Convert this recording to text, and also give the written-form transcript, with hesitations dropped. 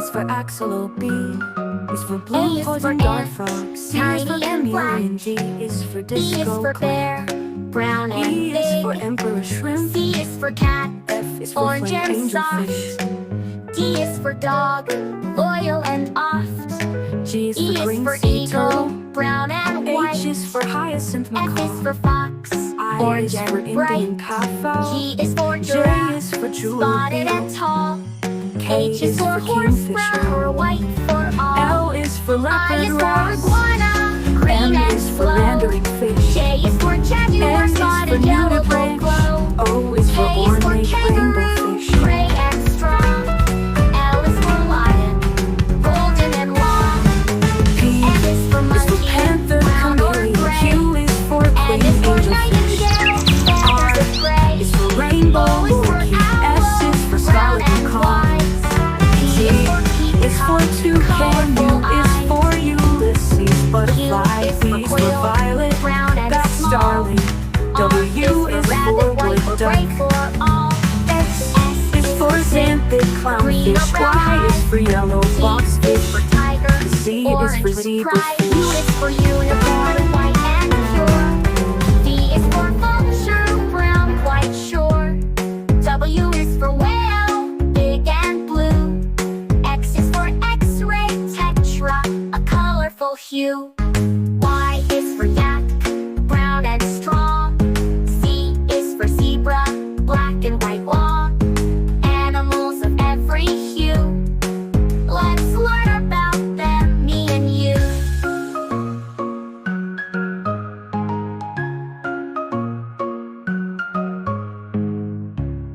is for axolotl. B is for blue is toads for and dart ant, frogs. C is for tiny and chameleon. G is for B is disco for clam. bear, brown and E is for big. emperor shrimp. C is for cat, F is for orange flame and angelfish. soft. D is for dog, loyal and oft. G is E for is green for sea eagle, turtle. brown and white. H is for hyacinth F is macaw. for fox, I orange is for and Indian bright. kafal. G is for J giraffe, is for jewel spotted and beetle. tall. K H is for horse, kingfisher. brown or white for all. L is for I leopard is for wrasp. iguana, M green and is for slow. mandarin fish. J is for jaguar, N is for spotted yellow nudibranch. glow. O is for K is for ornate kangaroo, rainbowfish. gray and strong. L is for lion, golden and long. P M is for is monkey, for panther, brown or chameleon. gray. Q is for N queen is for angelfish. nightingale, feathers of gray. Is for rainbow O is for lorikeet. owl, S is for brown scarlet and macaw. white. T T is for is for peacock, toucan. U colorful is eyes. for Ulysses, butterfly. is V for is for quail, violet, brown and that's small. starling. R W is for rabbit, for white or wood gray duck. for all. X is for xanthic green or clownfish. brown Y is eyes. for yellow T is boxfish. for tiger, Z is orange for with zebra. pride. U is for unicorn,